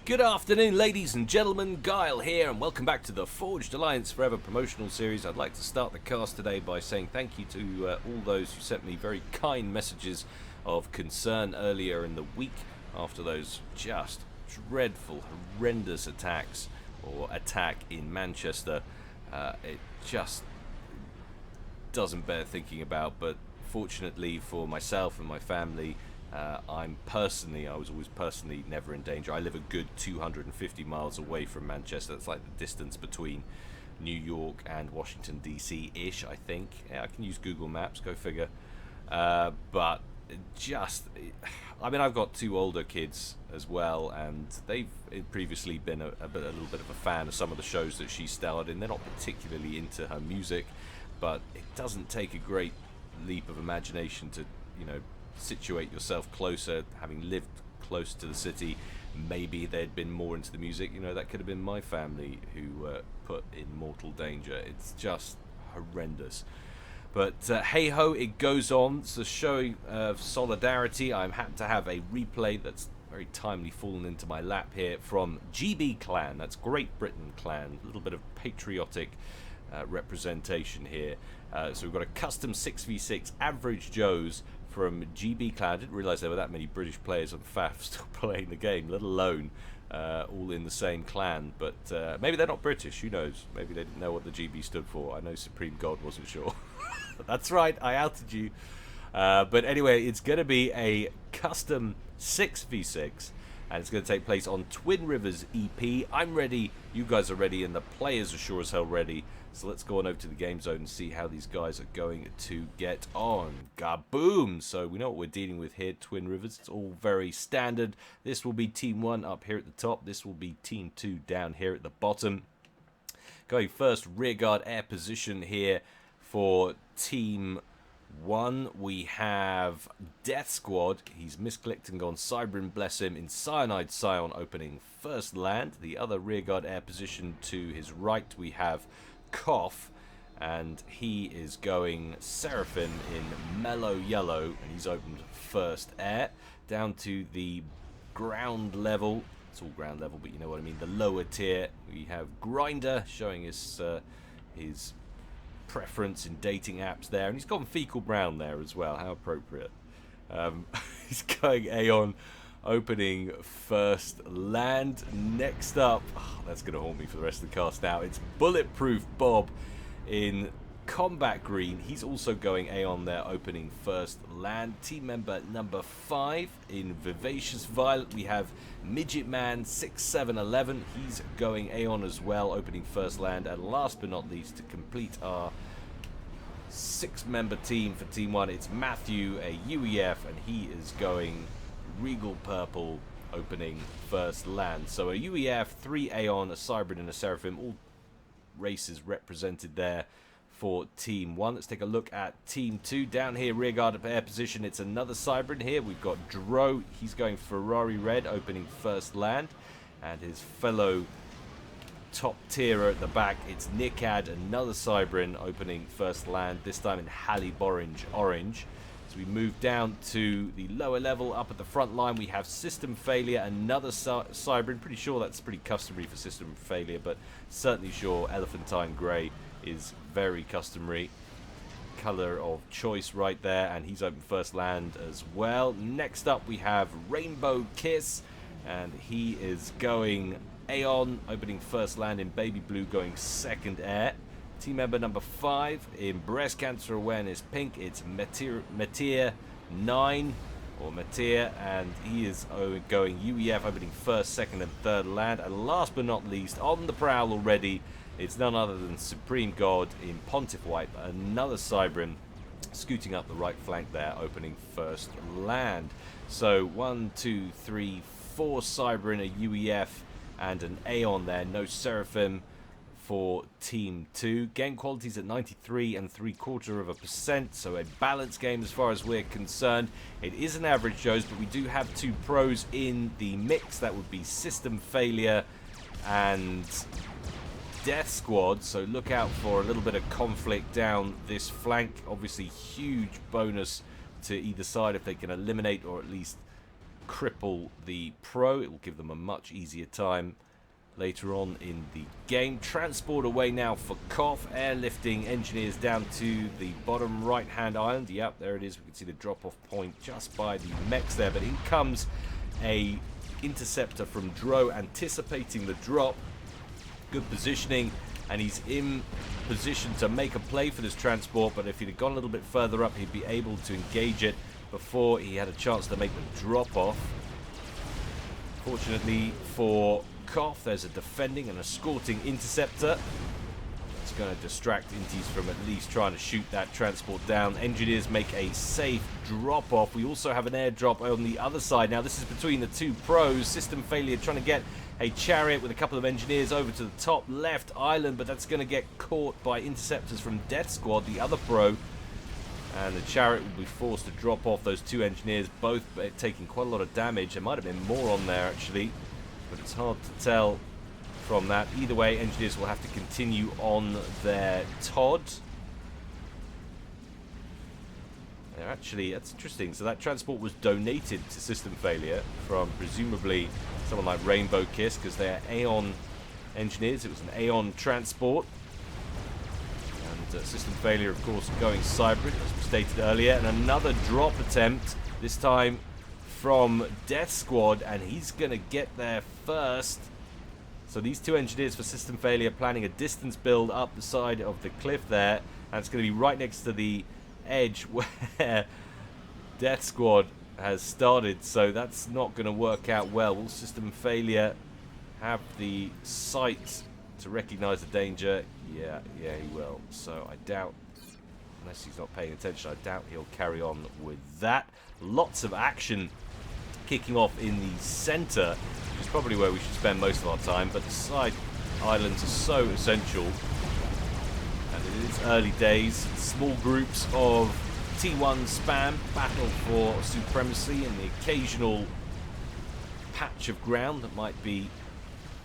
Good afternoon, ladies and gentlemen. Guile here, and welcome back to the Forged Alliance Forever promotional series. I'd like to start the cast today by saying thank you to all those who sent me very kind messages of concern earlier in the week after those just dreadful, horrendous attacks or attack in Manchester. It just doesn't bear thinking about, but fortunately for myself and my family, I was always personally never in danger. I live a good 250 miles away from Manchester. That's like the distance between New York and Washington DC-ish, I think. Yeah, I can use Google Maps, go figure. But I've got two older kids as well, and they've previously been a little bit of a fan of some of the shows that she starred in. They're not particularly into her music, but it doesn't take a great leap of imagination to, situate yourself closer, having lived close to the city. Maybe they'd been more into the music. That could have been my family who were put in mortal danger. It's just horrendous. But hey ho, it goes on. It's a show of solidarity. I'm happy to have a replay that's very timely fallen into my lap here from GB Clan. That's Great Britain Clan. A little bit of patriotic representation here. So we've got a custom 6v6 average Joes from GB Clan. I didn't realise there were that many British players on FAF still playing the game, let alone all in the same clan. But maybe they're not British, who knows? Maybe they didn't know what the GB stood for. I know Supreme God wasn't sure. That's right, I outed you. But anyway, it's going to be a custom 6v6, and it's going to take place on Twin Rivers EP. I'm ready, you guys are ready, and the players are sure as hell ready. So let's go on over to the game zone and see how these guys are going to get on. Gaboom! So we know what we're dealing with here, Twin Rivers. It's all very standard. This will be Team 1 up here at the top. This will be Team 2 down here at the bottom. Going first, rearguard air position here for Team 1. We have Death Squad. He's misclicked and gone Cybrin, bless him, in Cyanide Scion opening first land. The other rearguard air position to his right, we have Cough, and he is going Seraphim in Mellow Yellow, and he's opened first air. Down to the ground level, it's all ground level, but you know what I mean, the lower tier, we have Grinder showing us his preference in dating apps there, and he's gone Fecal Brown there as well. How appropriate. He's going Aeon, opening first land. Next up, that's going to haunt me for the rest of the cast now, it's Bulletproof Bob in Combat Green. He's also going Aeon there, opening first land. Team member number 5 in Vivacious Violet, we have Midget Man 6711. He's going Aeon as well, opening first land. And last but not least, to complete our 6-member team for Team 1, it's Matthew, a UEF, and he is going Regal Purple, opening first land. So a UEF, 3 Aeon, a Cybrid and a Seraphim, all races represented there for Team 1. Let's take a look at Team 2. Down here, rearguard air position, it's another Cybrid here. We've got Dro, he's going Ferrari Red, opening first land. And his fellow top tier at the back, it's Nickad, another Cybrin, opening first land, this time in Hallyborange Orange. As we move down to the lower level, up at the front line, we have System Failure, another Cybrin. Pretty sure that's pretty customary for System Failure, but certainly sure Elephantine Grey is very customary. Color of choice right there, and he's opened first land as well. Next up, we have Rainbow Kiss, and he is going Aeon, opening first land in Baby Blue, going second air. Team member number 5 in Breast Cancer Awareness Pink, it's Meteor 9, or Meteor, and he is going UEF, opening first, second, and third land. And last but not least, on the prowl already, it's none other than Supreme God in Pontiff White, another Cybrin, scooting up the right flank there, opening first land. So 1, 2, 3, 4 Cybrin, a UEF, and an Aeon there, no Seraphim for Team 2. Game quality's at 93.75%, so a balanced game as far as we're concerned. It is an average Joe's, but we do have 2 pros in the mix. That would be System Failure and Death Squad, so look out for a little bit of conflict down this flank. Obviously huge bonus to either side if they can eliminate or at least cripple the Pro. It will give them a much easier time later on in the game. Transport away now for Koff. Airlifting engineers down to the bottom right-hand island. Yep, there it is. We can see the drop-off point just by the mechs there. But in comes a interceptor from Dro, anticipating the drop. Good positioning, and he's in position to make a play for this transport. But if he'd have gone a little bit further up, he'd be able to engage it before he had a chance to make the drop-off. Fortunately for Koff, there's a defending and escorting interceptor. It's going to distract Intis from at least trying to shoot that transport down. Engineers make a safe drop-off. We also have an airdrop on the other side. Now, this is between the two pros. System failure trying to get a chariot with a couple of engineers over to the top left island, but that's going to get caught by interceptors from Death Squad, the other pro. And the chariot will be forced to drop off those two engineers, both taking quite a lot of damage. There might have been more on there, actually, but it's hard to tell from that. Either way, engineers will have to continue on their Todd. They're actually, that's interesting. So that transport was donated to System Failure from presumably someone like Rainbow Kiss, because they're Aeon engineers. It was an Aeon transport. And System Failure, of course, going cyber, as we stated earlier. And another drop attempt, this time from Death Squad, and he's going to get there first. So these two engineers for System Failure planning a distance build up the side of the cliff there, and it's going to be right next to the edge where Death Squad has started, so that's not going to work out well. Will System Failure have the sight to recognize the danger? Yeah, he will. So I doubt, unless he's not paying attention, I doubt he'll carry on with that. Lots of action kicking off in the center, which is probably where we should spend most of our time, but the side islands are so essential. And it is early days. Small groups of T1 spam battle for supremacy and the occasional patch of ground that might be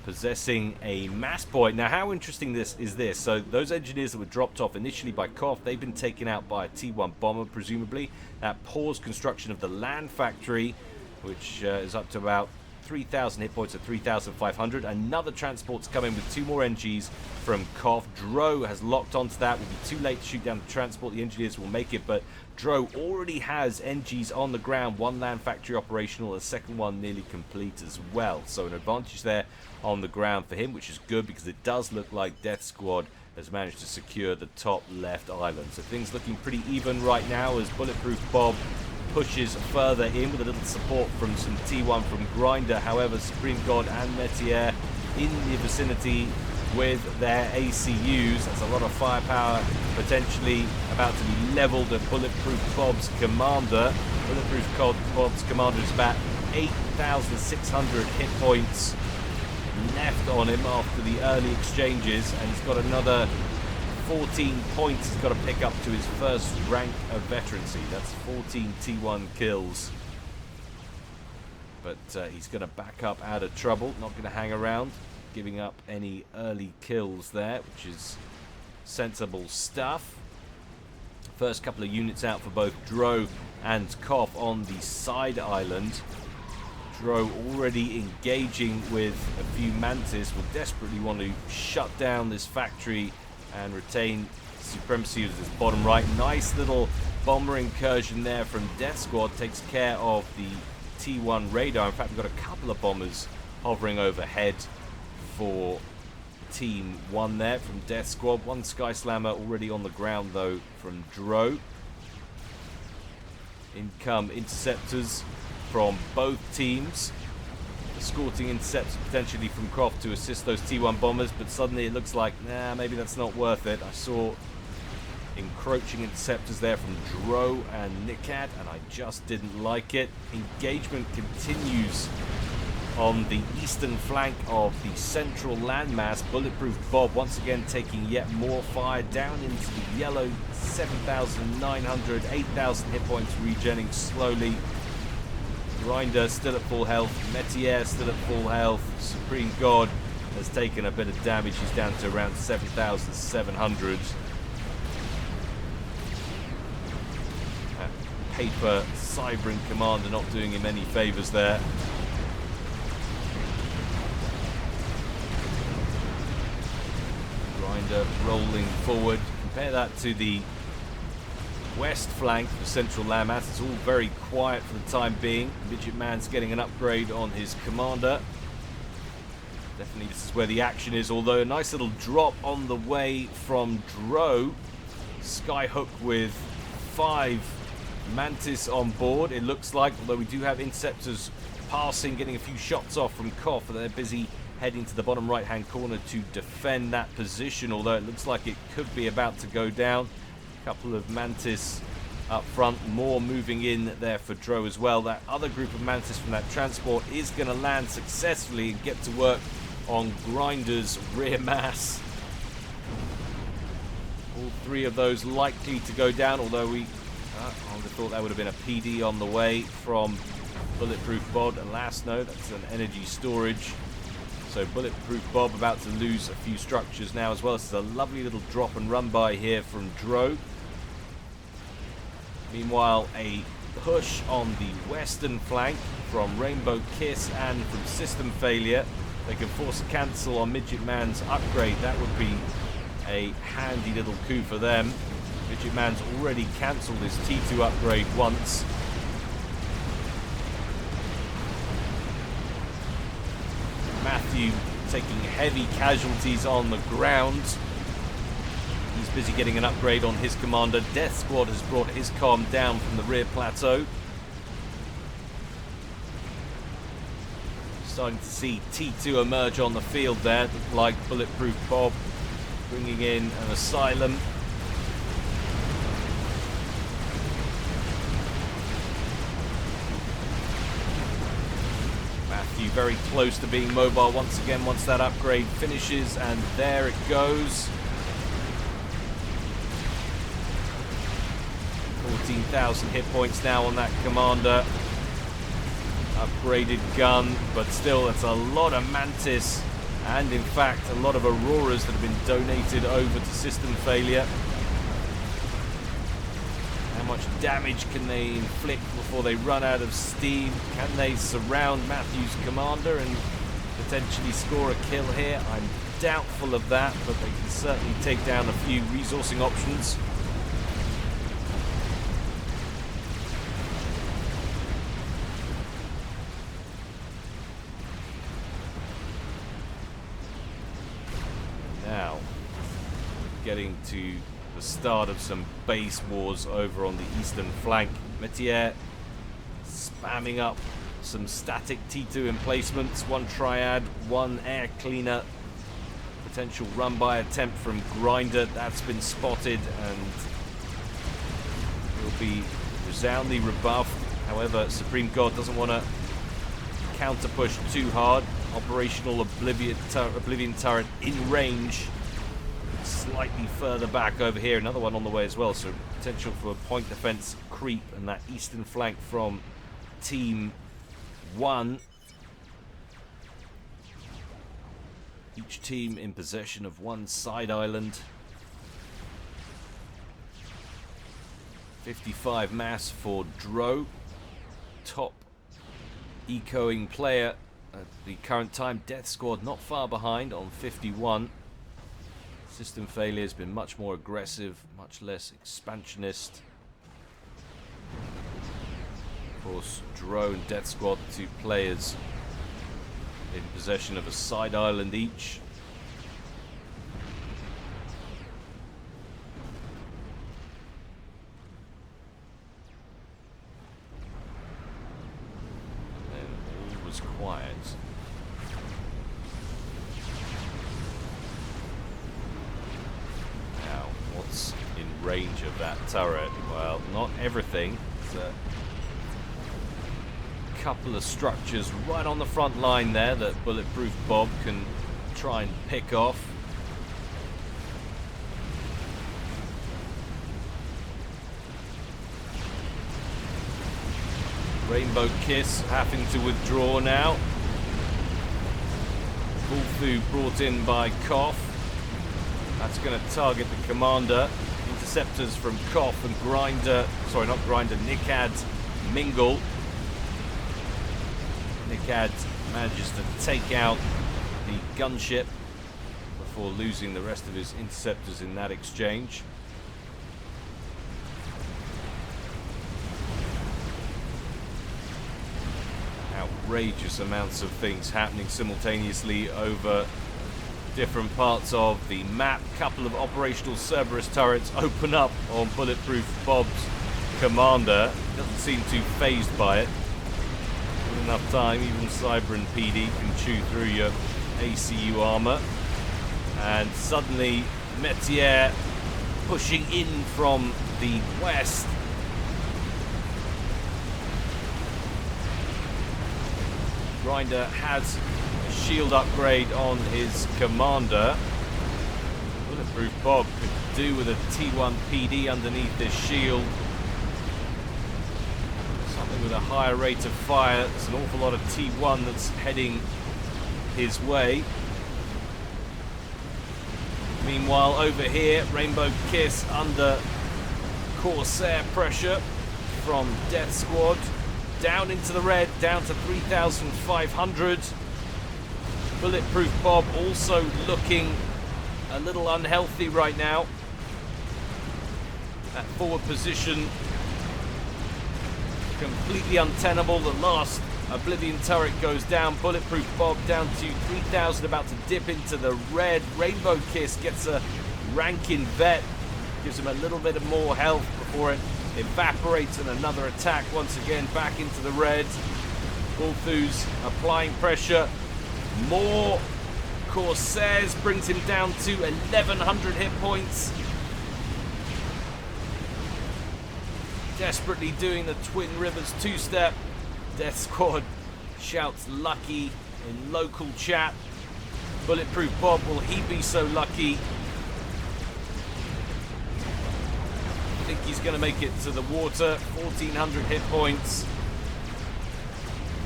possessing a mass point. Now, how interesting this is this? So those engineers that were dropped off initially by Koff, they've been taken out by a T1 bomber, presumably. That paused construction of the land factory, which is up to about 3,000 hit points at 3,500. Another transport's come in with 2 more NGs from Koff. Dro has locked onto that. Will be too late to shoot down the transport. The engineers will make it, but Dro already has NGs on the ground. 1 land factory operational, a second one nearly complete as well. So an advantage there on the ground for him, which is good because it does look like Death Squad has managed to secure the top left island. So things looking pretty even right now as Bulletproof Bob pushes further in with a little support from some T1 from Grinder. However, Supreme God and Metier in the vicinity with their ACUs. That's a lot of firepower potentially about to be leveled at Bulletproof Bob's commander. Bulletproof Bob's commander is about 8,600 hit points left on him after the early exchanges, and he's got another 14 points he's got to pick up to his first rank of veterancy. That's 14 T1 kills. But he's going to back up out of trouble, not going to hang around, giving up any early kills there, which is sensible stuff. First couple of units out for both Dro and Koff on the side island. Dro already engaging with a few Mantis, will desperately want to shut down this factory and retain supremacy as his bottom right. Nice little bomber incursion there from Death Squad, takes care of the T1 radar. In fact, we've got a couple of bombers hovering overhead for Team 1 there from Death Squad. 1 Sky Slammer already on the ground though from Dro. In come interceptors from both teams. Escorting intercepts potentially from Croft to assist those T1 bombers, but suddenly it looks like, nah, maybe that's not worth it. I saw encroaching interceptors there from Dro and Nikat, and I just didn't like it. Engagement continues on the eastern flank of the central landmass. Bulletproof Bob once again taking yet more fire down into the yellow. 7,900, 8,000 hit points, regenning slowly. Grinder still at full health, Metier still at full health, Supreme God has taken a bit of damage, he's down to around 7,700. paper cybering commander not doing him any favors there. Grinder rolling forward. Compare that to the west flank of Central Landmass. It's all very quiet for the time being. Midget Man's getting an upgrade on his commander. Definitely this is where the action is, although a nice little drop on the way from Dro. Skyhook with 5 Mantis on board, it looks like, although we do have interceptors passing, getting a few shots off from Koff, but they're busy heading to the bottom right hand corner to defend that position, although it looks like it could be about to go down. Couple of Mantis up front, more moving in there for Dro as well. That other group of Mantis from that transport is going to land successfully and get to work on Grinder's rear mass. All 3 of those likely to go down, although I would have thought that would have been a PD on the way from Bulletproof Bob. Alas, no, that's an energy storage. So Bulletproof Bob about to lose a few structures now as well. This is a lovely little drop and run by here from Dro. Meanwhile, a push on the western flank from Rainbow Kiss and from System Failure. They can force a cancel on Midget Man's upgrade. That would be a handy little coup for them. Midget Man's already cancelled his T2 upgrade once. Matthew taking heavy casualties on the ground. He's busy getting an upgrade on his commander. Death Squad has brought his comm down from the rear plateau. Starting to see T2 emerge on the field there, like Bulletproof Bob bringing in an Asylum. Matthew very close to being mobile once again once that upgrade finishes, and there it goes. 14,000 hit points now on that commander. Upgraded gun, but still it's a lot of Mantis and in fact a lot of Auroras that have been donated over to System Failure. How much damage can they inflict before they run out of steam? Can they surround Matthew's commander and potentially score a kill here? I'm doubtful of that, but they can certainly take down a few resourcing options. Now, getting to the start of some base wars over on the eastern flank. Metier spamming up some static T2 emplacements, 1 Triad, 1 Air Cleaner. Potential run-by attempt from Grinder, that's been spotted and will be resoundingly rebuffed. However, Supreme God doesn't want to counter-push too hard. Operational Oblivion turret in range, slightly further back over here. Another one on the way as well, so potential for a point defense creep and that eastern flank from Team 1. Each team in possession of 1 side island. 55 mass for Dro, top ecoing player at the current time. Death Squad not far behind on 51. System Failure has been much more aggressive, much less expansionist. Of course, Dro and Death Squad, 2 players in possession of a side island each. And all was quiet. Now, what's in range of that turret? Well, not everything. It's a couple of structures right on the front line there that Bulletproof Bob can try and pick off. Rainbow Kiss having to withdraw now. Bullfu brought in by Koff. That's going to target the commander. interceptors from Koff and Grinder. Sorry, not Grinder. Nickad mingle. Nickad manages to take out the gunship before losing the rest of his interceptors in that exchange. Outrageous amounts of things happening simultaneously over different parts of the map. Couple of operational Cerberus turrets open up on Bulletproof Bob's commander. Doesn't seem too phased by it. Not enough time, even Cyber and PD can chew through your ACU armor. And suddenly Metier pushing in from the west. Grinder has a shield upgrade on his commander. Bulletproof Bob could do with a T1 PD underneath this shield. Something with a higher rate of fire. There's an awful lot of T1 that's heading his way. Meanwhile, over here, Rainbow Kiss under Corsair pressure from Death Squad. Down into the red, down to 3,500. Bulletproof Bob also looking a little unhealthy right now. That forward position completely untenable. The last Oblivion turret goes down. Bulletproof Bob down to 3,000, about to dip into the red. Rainbow Kiss gets a Rankin Vet, gives him a little bit of more health before it evaporates, and another attack once again back into the red. Ulthus applying pressure. More Corsairs brings him down to 1,100 hit points. Desperately doing the Twin Rivers two-step. Death Squad shouts lucky in local chat. Bulletproof Bob, will he be so lucky? I think he's going to make it to the water. 1,400 hit points.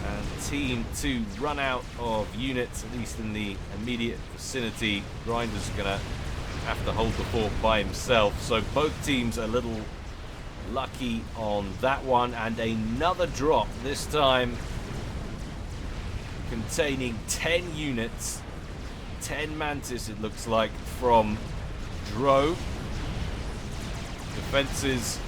And team to run out of units, at least in the immediate vicinity. Grinder's going to have to hold the fort by himself. So both teams a little lucky on that one. And another drop, this time containing 10 units. 10 Mantis, it looks like, from Dro. Defenses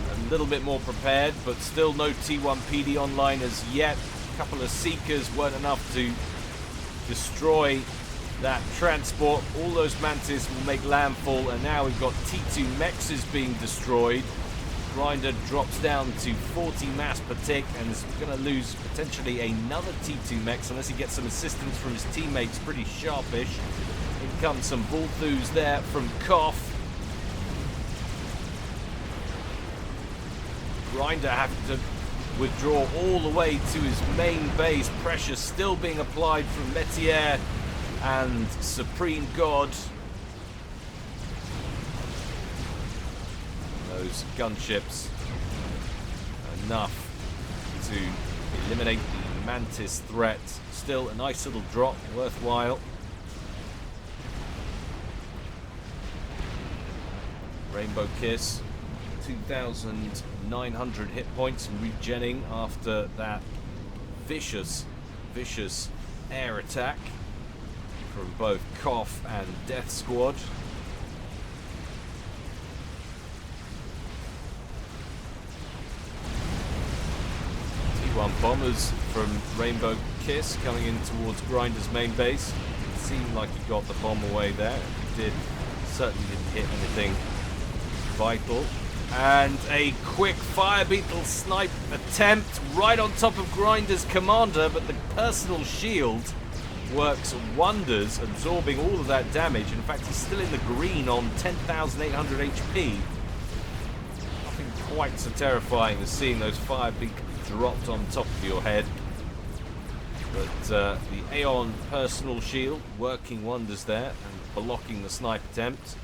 a little bit more prepared, but still no T1 PD online as yet. A couple of Seekers weren't enough to destroy that transport. All those Mantis will make landfall, and now we've got T2 Mexes being destroyed. Grinder drops down to 40 mass per tick and is going to lose potentially another T2 Mex unless he gets some assistance from his teammates. Pretty sharpish. In comes some Vulthus there from Koff. Grinder having to withdraw all the way to his main base. Pressure still being applied from Metier and Supreme God. Those gunships enough to eliminate the Mantis threat. Still a nice little drop, worthwhile. Rainbow Kiss, 2,900 hit points and regenning after that vicious air attack from both Koff and Death Squad. T1 bombers from Rainbow Kiss coming in towards Grinder's main base. It seemed like he got the bomb away there. He did. Certainly didn't hit anything vital. And a quick Fire Beetle snipe attempt right on top of Grinder's commander, but the personal shield works wonders, absorbing all of that damage. In fact, he's still in the green on 10,800 HP. Nothing quite so terrifying as seeing those Fire Beetles dropped on top of your head. But the Aeon personal shield working wonders there and blocking the snipe attempt.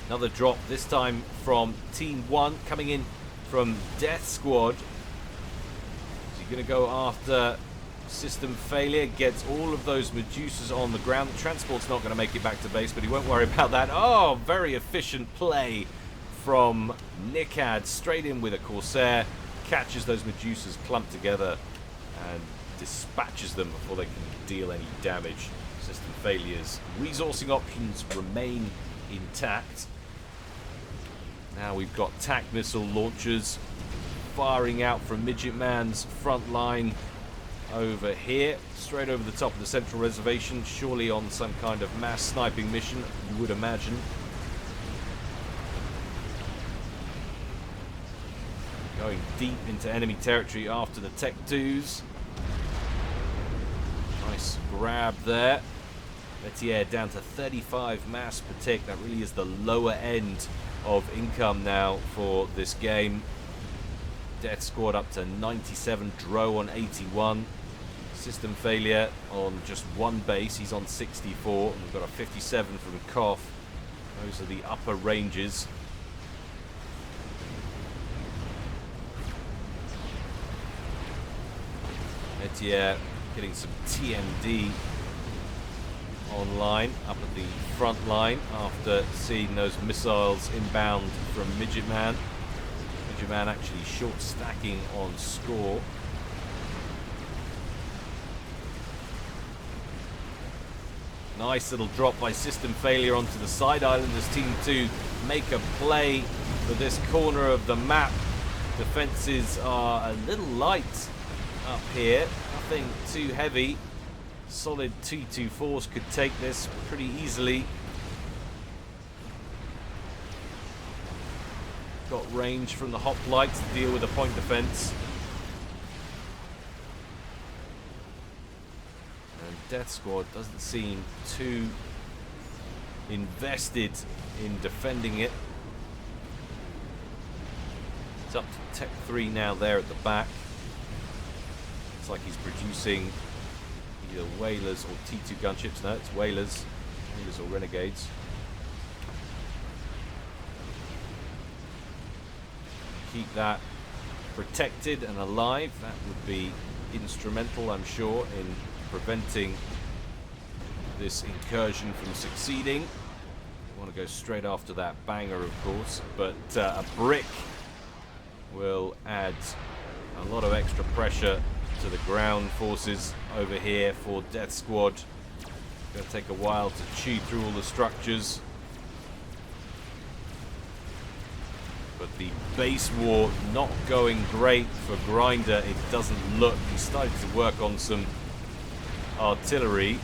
Another drop, this time from Team 1, coming in from Death Squad. Is he going to go after System failure gets all of those Medusas on the ground. The transport's not going to make it back to base, but he won't worry about that. Oh, very efficient play from Nickad. Straight in with a Corsair. Catches those Medusas clumped together and dispatches them before they can deal any damage. System failures. Resourcing options remain intact. Now we've got TAC missile launchers firing out from Midget Man's front line over here, straight over the top of the central reservation, surely on some kind of mass sniping mission, you would imagine. Going deep into enemy territory after the Tech 2s. Nice grab there. Metier down to 35 mass per tick. That really is the lower end of income now for this game. Death Squad up to 97, Dro on 81. System failure on just one base, he's on 64. And we've got a 57 from Koff. Those are the upper ranges. Metier getting some TMD online up at the front line after seeing those missiles inbound from Midget Man. Midget Man actually short stacking on score. Nice little drop by System failure onto the side island as Team 2 make a play for this corner of the map. Defenses are a little light up here, nothing too heavy. Solid T-24s could take this pretty easily. Got range from the hoplites to deal with the point defense. And Death Squad doesn't seem too invested in defending it. It's up to Tech 3 now there at the back. It's like he's producing either whalers or T2 gunships. No, it's whalers. Whalers or renegades. Keep that protected and alive. That would be instrumental, I'm sure, in preventing this incursion from succeeding. You want to go straight after that banger, of course, but a brick will add a lot of extra pressure to the ground forces over here for Death Squad. Going to take a while to chew through all the structures. But the base war not going great for Grinder, it doesn't look. He started to work on some artillery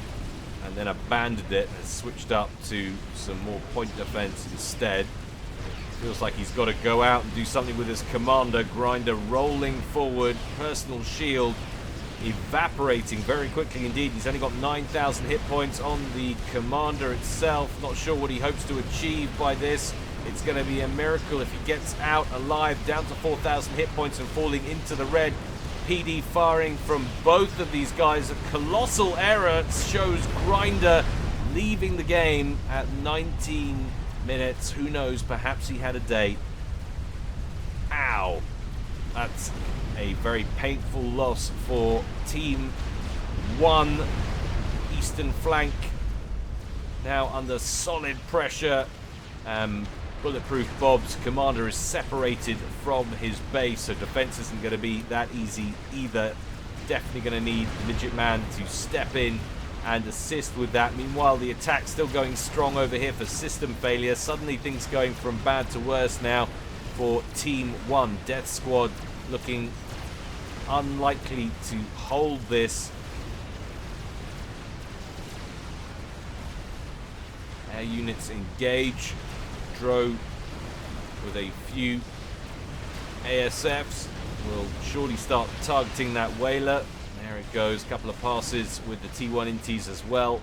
and then abandoned it and switched up to some more point defense instead. Feels like he's got to go out and do something with his commander. Grinder rolling forward, personal shield evaporating very quickly indeed. He's only got 9,000 hit points on the commander itself. Not sure what he hopes to achieve by this. It's going to be a miracle if he gets out alive, down to 4,000 hit points and falling into the red. PD firing from both of these guys. A colossal error shows Grinder leaving the game at 19 minutes. Who knows, perhaps he had a date. Ow. That's a very painful loss for Team 1. Eastern flank now under solid pressure. Bulletproof Bob's commander is separated from his base, so defense isn't going to be that easy either. Definitely going to need Midget Man to step in and assist with that. Meanwhile, the attack still going strong over here for System failure. Suddenly things going from bad to worse now for Team 1. Death Squad looking unlikely to hold this. Air units engage. Dro with a few ASFs will surely start targeting that whaler. There it goes, a couple of passes with the T1 inties as well.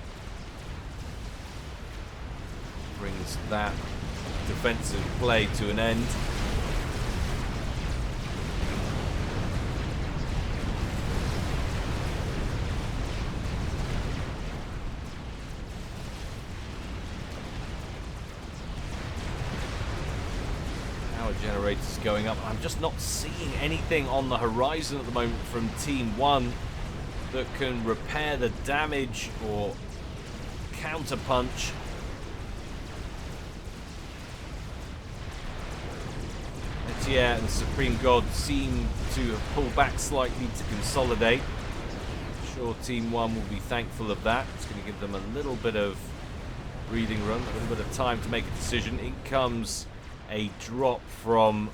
Brings that defensive play to an end. Generators going up. I'm just not seeing anything on the horizon at the moment from Team 1. that can repair the damage or counterpunch. Yeah, and Supreme God seem to have pulled back slightly to consolidate. I'm sure Team 1 will be thankful of that. It's going to give them a little bit of breathing room, a little bit of time to make a decision. In comes a drop from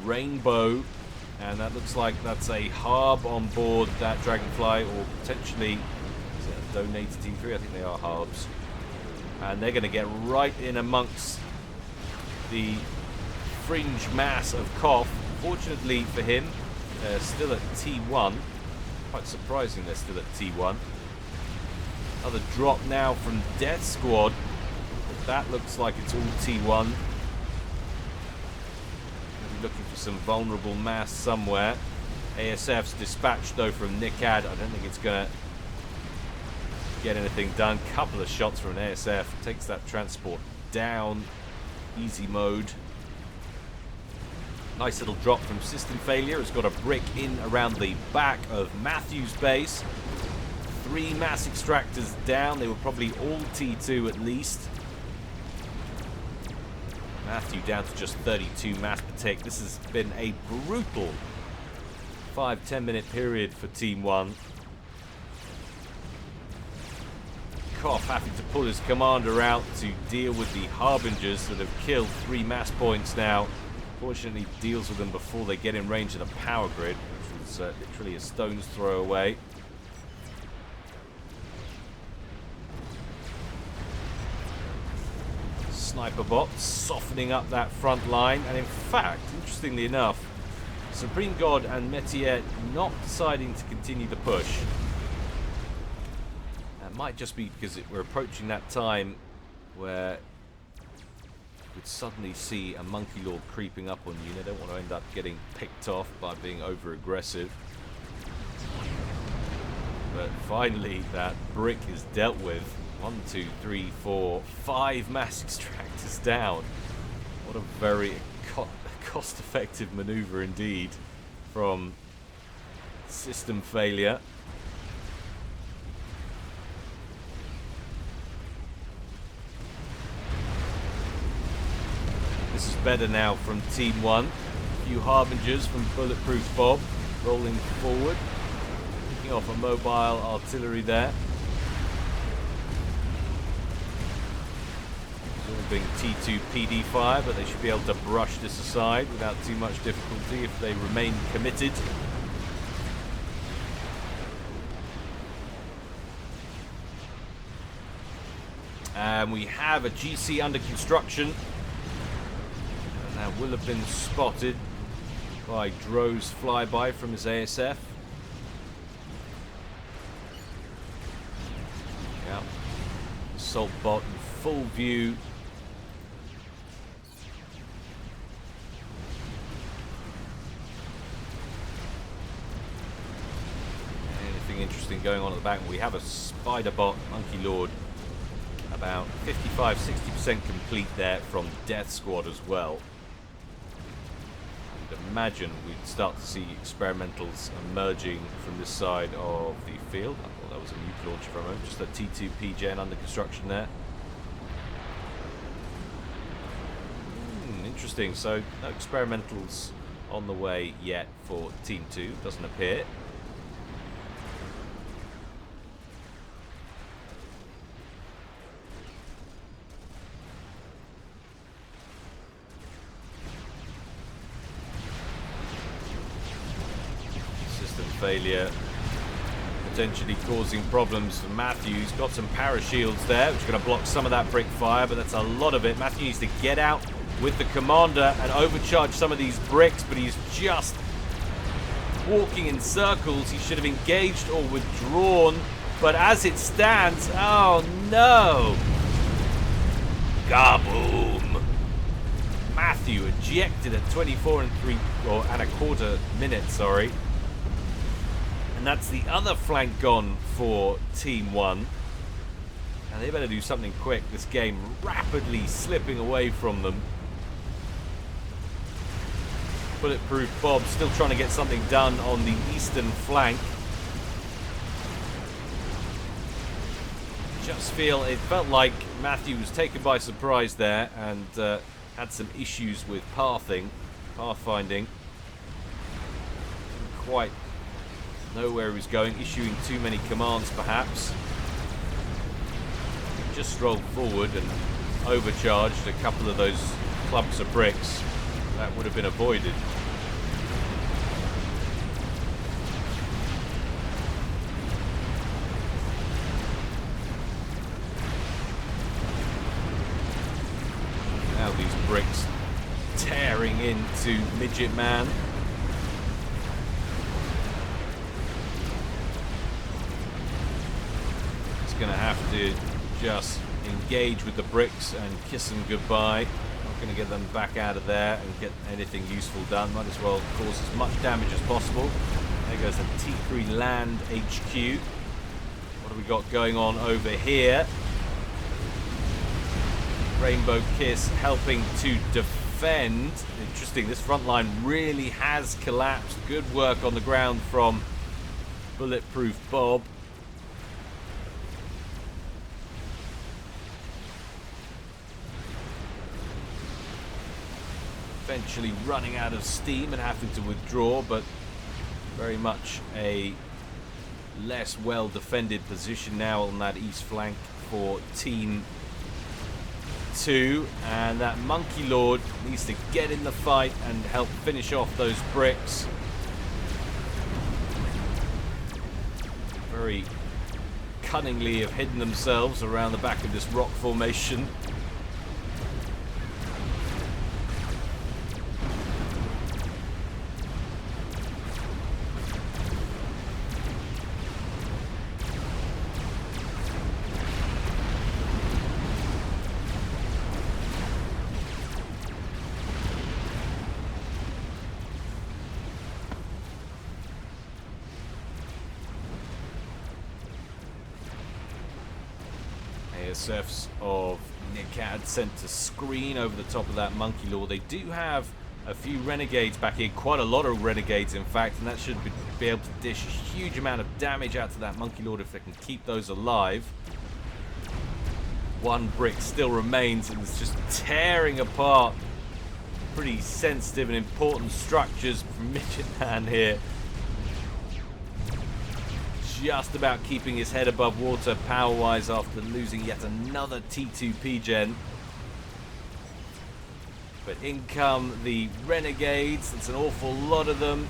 Rainbow, and that looks like that's a harb on board that Dragonfly, or potentially is it a donated Team 3? I think they are harbs. And they're going to get right in amongst the fringe mass of Koff. Fortunately for him, they're still at T1. Quite surprising they're still at T1. Another drop now from Death Squad. That looks like it's all T1. Gonna be looking for some vulnerable mass somewhere. ASF's dispatched though from Nickad. I don't think it's gonna get anything done. Couple of shots from an ASF. Takes that transport down. Easy mode. Nice little drop from System Failure. It's got a brick in around the back of Matthew's base. 3 mass extractors down. They were probably all T2 at least. Matthew down to just 32 mass per tick. This has been a brutal 5-10 minute period for Team 1. Koff having to pull his commander out to deal with the Harbingers that have killed 3 mass points now. Fortunately, deals with them before they get in range of the power grid, which was literally a stone's throw away. Sniper bots softening up that front line, and in fact, interestingly enough, Supreme God and Metier not deciding to continue the push. That might just be because we're approaching that time where would suddenly see a Monkey Lord creeping up on you. They don't want to end up getting picked off by being over aggressive. But finally that brick is dealt with. 1, 2, 3, 4, 5 mass extractors down. What a very cost-effective maneuver indeed from System Failure. This is better now from Team 1. A few Harbingers from Bulletproof Bob rolling forward. Picking off a mobile artillery there. It's all being T2 PD fire, but they should be able to brush this aside without too much difficulty if they remain committed. And we have a GC under construction. Now will have been spotted by Dro's flyby from his ASF. Yeah. Assault bot in full view. Anything interesting going on at the back? We have a spider bot, Monkey Lord, about 55-60% complete there from Death Squad as well. Imagine we'd start to see experimentals emerging from this side of the field. I thought that was a nuke launcher for a moment. Just a T2 PGN under construction there. Interesting. So no experimentals on the way yet for Team 2. Doesn't appear. Failure potentially causing problems for Matthew. He's got some parashields there, which are going to block some of that brick fire, but that's a lot of it. Matthew needs to get out with the commander and overcharge some of these bricks, but he's just walking in circles. He should have engaged or withdrawn, but as it stands, oh no! Gaboom! Matthew ejected at 24 and 3/4 minutes, sorry. And that's the other flank gone for Team 1. And they better do something quick. This game rapidly slipping away from them. Bulletproof Bob still trying to get something done on the eastern flank. just feel it felt like Matthew was taken by surprise there and had some issues with pathfinding. Didn't quite know where he was going, issuing too many commands perhaps. Just strolled forward and overcharged a couple of those clumps of bricks. That would have been avoided. Now these bricks tearing into Midget Man. He's going to have to just engage with the bricks and kiss them goodbye. Not going to get them back out of there and get anything useful done. Might as well cause as much damage as possible. There goes the T3 Land HQ. What have we got going on over here? Rainbow Kiss helping to defend. Interesting, this front line really has collapsed. Good work on the ground from Bulletproof Bob. Eventually running out of steam and having to withdraw, but very much a less well defended position now on that east flank for Team 2, and that Monkey Lord needs to get in the fight and help finish off those bricks. Very cunningly have hidden themselves around the back of this rock formation. ASFs of Nickad sent to screen over the top of that Monkey Lord. They do have a few Renegades back here, quite a lot of Renegades in fact, and that should be able to dish a huge amount of damage out to that Monkey Lord if they can keep those alive. One brick still remains and it's just tearing apart pretty sensitive and important structures from Midget Man here. Just about keeping his head above water power-wise after losing yet another T2 Gen. But in come the Renegades. It's an awful lot of them.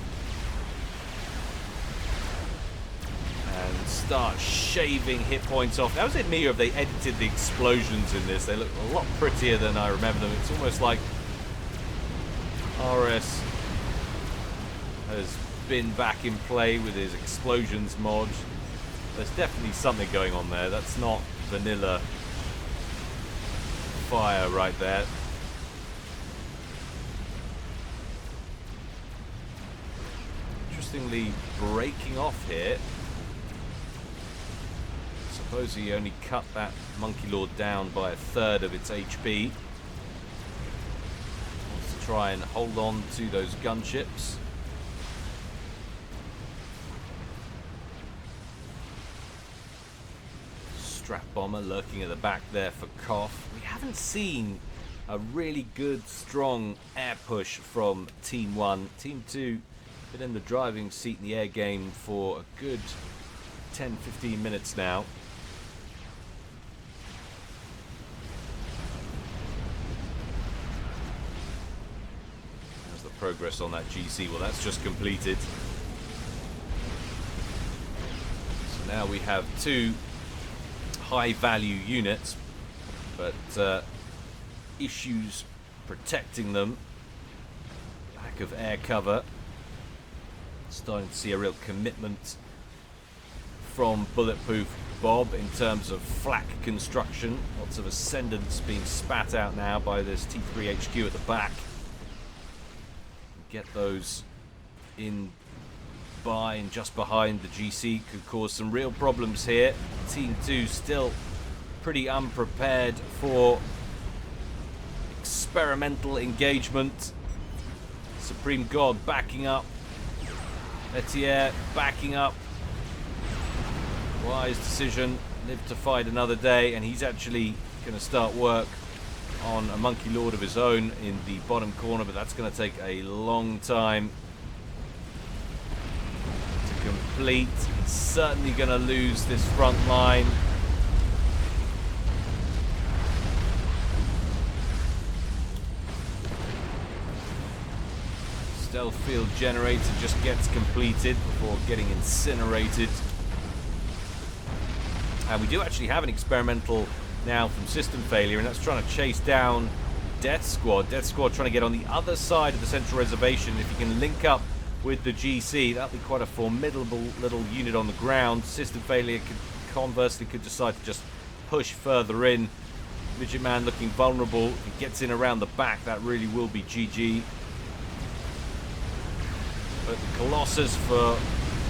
And start shaving hit points off. Now, was it me or have they edited the explosions in this? They look a lot prettier than I remember them. It's almost like RS has been back in play with his explosions mod. There's definitely something going on there. That's not vanilla fire right there. Interestingly breaking off here. Suppose he only cut that Monkey Lord down by a third of its HP. Wants to try and hold on to those gunships. Strap Bomber lurking at the back there for Koff. We haven't seen a really good, strong air push from Team 1. Team 2 been in the driving seat in the air game for a good 10-15 minutes now. How's the progress on that GC? Well, that's just completed. So now we have two high value units, but issues protecting them. Lack of air cover. Starting to see a real commitment from Bulletproof Bob in terms of flak construction. Lots of ascendants being spat out now by this T3 HQ at the back. Get those in by and just behind the GC could cause some real problems here. Team 2 still pretty unprepared for experimental engagement. Supreme God backing up. Etier backing up. Wise decision live to fight another day, and he's actually going to start work on a Monkey Lord of his own in the bottom corner, but that's going to take a long time to complete. He's certainly going to lose this front line. Stealth field generator just gets completed before getting incinerated. And we do actually have an experimental now from System Failure, and that's trying to chase down Death Squad. Death Squad trying to get on the other side of the central reservation. If you can link up with the GC, that'll be quite a formidable little unit on the ground. System Failure conversely could decide to just push further in. Midget Man looking vulnerable. If he gets in around the back, that really will be GG. But the Colossus for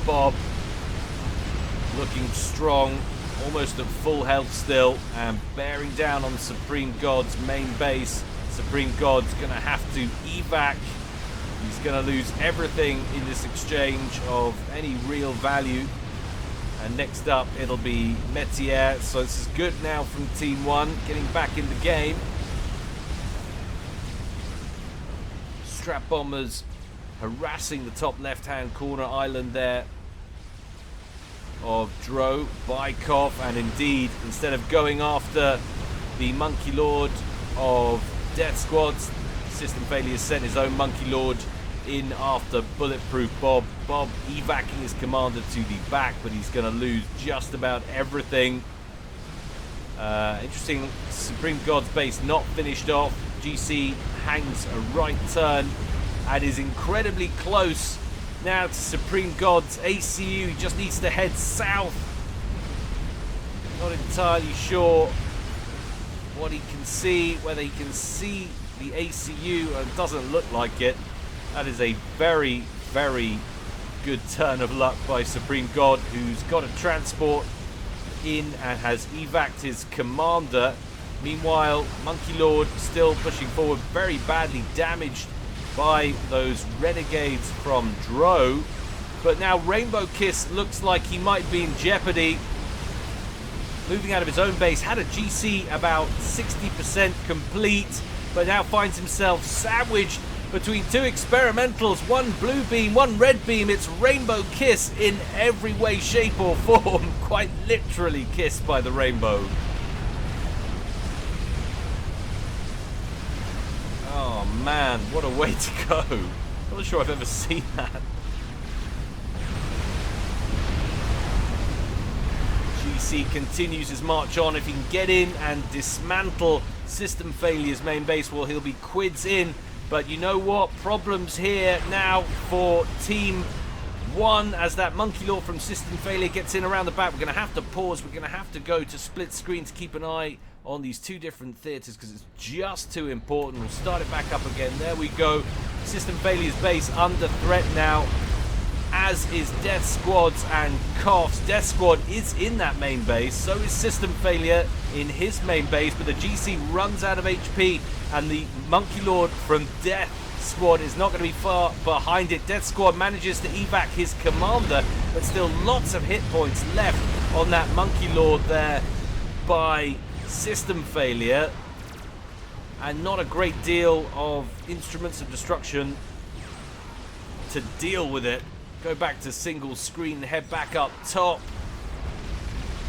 Bob looking strong, almost at full health still, and bearing down on Supreme God's main base. Supreme God's going to have to evac. He's going to lose everything in this exchange of any real value. And next up, it'll be Metier. So this is good now from Team 1, getting back in the game. Strap Bombers harassing the top left-hand corner island there of Dro by Koff, and indeed, instead of going after the Monkey Lord of Death Squads, System Failure sent his own Monkey Lord in after Bulletproof Bob. Bob evacing his commander to the back, but he's going to lose just about everything. Interesting, Supreme God's base not finished off. GC hangs a right turn and is incredibly close now to Supreme God's ACU. He just needs to head south. Not entirely sure what he can see, whether he can see the ACU. It doesn't look like it. That is a very, very good turn of luck by Supreme God, who's got a transport in and has evac'd his commander. Meanwhile, Monkey Lord still pushing forward, very badly damaged by those renegades from Dro. But now Rainbow Kiss looks like he might be in jeopardy. Moving out of his own base, had a GC about 60% complete, but now finds himself sandwiched between two experimentals, one blue beam, one red beam. It's Rainbow Kiss in every way, shape or form, quite literally kissed by the rainbow. Oh man, what a way to go. I'm not sure I've ever seen that. GC continues his march on. If he can get in and dismantle System Failure's main base, well, he'll be quids in. But you know what? Problems here now for Team 1 as that Monkey Lord from System Failure gets in around the back. We're going to have to pause. We're going to have to go to split screen to keep an eye on these two different theatres because it's just too important. We'll start it back up again. There we go. System Failure's base under threat now, as is Death Squad's and Koff's. Death Squad is in that main base, so is System Failure in his main base, but the GC runs out of HP, and the Monkey Lord from Death Squad is not going to be far behind it. Death Squad manages to evac his commander, but still lots of hit points left on that Monkey Lord there by System Failure, and not a great deal of instruments of destruction to deal with it. Go back to single screen, head back up top.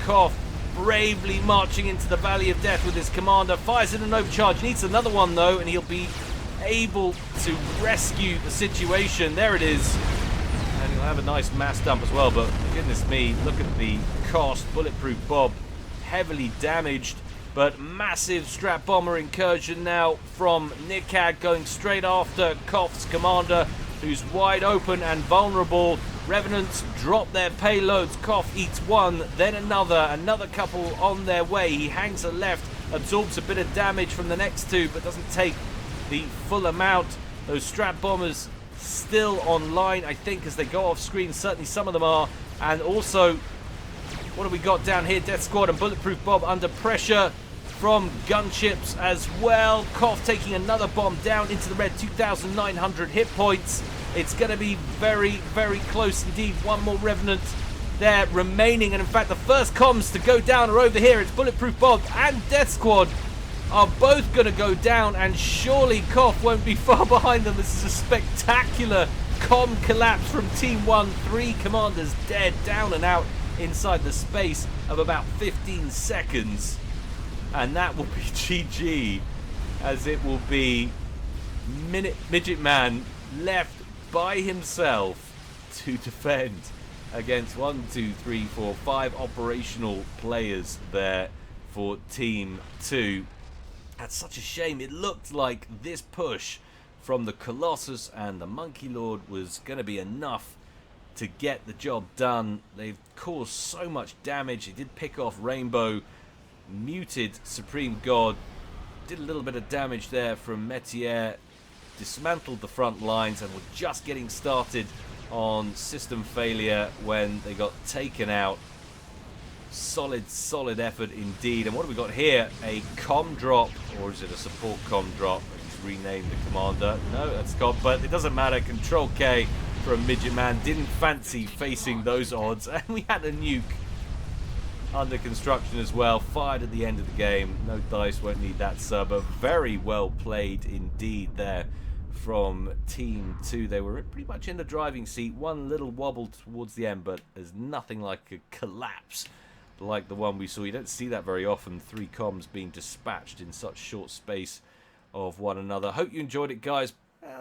Koff bravely marching into the Valley of Death with his commander, fires in an overcharge, needs another one though, and he'll be able to rescue the situation. There it is, and he'll have a nice mass dump as well. But goodness me, look at the cost. Bulletproof Bob heavily damaged, but massive strap bomber incursion now from Nikad, going straight after Koff's commander, who's wide open and vulnerable. Revenants drop their payloads. Koff eats one, then another couple on their way. He hangs a left, absorbs a bit of damage from the next two, but doesn't take the full amount. Those strap bombers still online, I think, as they go off screen. Certainly some of them are. And also, what have we got down here? Death Squad and Bulletproof Bob under pressure from gunships as well. Koff taking another bomb down into the red, 2,900 hit points. It's going to be very, very close indeed. One more Revenant there remaining. And in fact, the first comms to go down are over here. It's Bulletproof Bob and Death Squad are both going to go down, and surely Koff won't be far behind them. This is a spectacular comm collapse from Team 1. 3 commanders dead, down and out inside the space of about 15 seconds. And that will be GG, as it will be Midget Man left by himself to defend against 1, 2, 3, 4, 5 operational players there for Team 2. That's such a shame. It looked like this push from the Colossus and the Monkey Lord was going to be enough to get the job done. They've caused so much damage. It did pick off Rainbow, muted Supreme God, did a little bit of damage there from Metier, dismantled the front lines, and were just getting started on system failure when they got taken out. Solid effort indeed. And what have we got here? A comm drop, or is it a support comm drop? He's renamed the commander. No, that's comm, but it doesn't matter. Control K from Midget Man. Didn't fancy facing those odds. And we had a nuke under construction as well. Fired at the end of the game. No dice, won't need that sub. But very well played indeed there from Team 2. They were pretty much in the driving seat. One little wobble towards the end, but there's nothing like a collapse like the one we saw. You don't see that very often, 3 comms being dispatched in such short space of one another. Hope you enjoyed it, guys.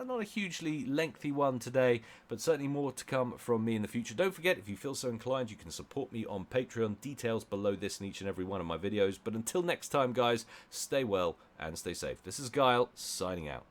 Not a hugely lengthy one today, but certainly more to come from me in the future. Don't forget, if you feel so inclined, you can support me on Patreon. Details below this and each and every one of my videos. But until next time, guys, stay well and stay safe. This is Guile, signing out.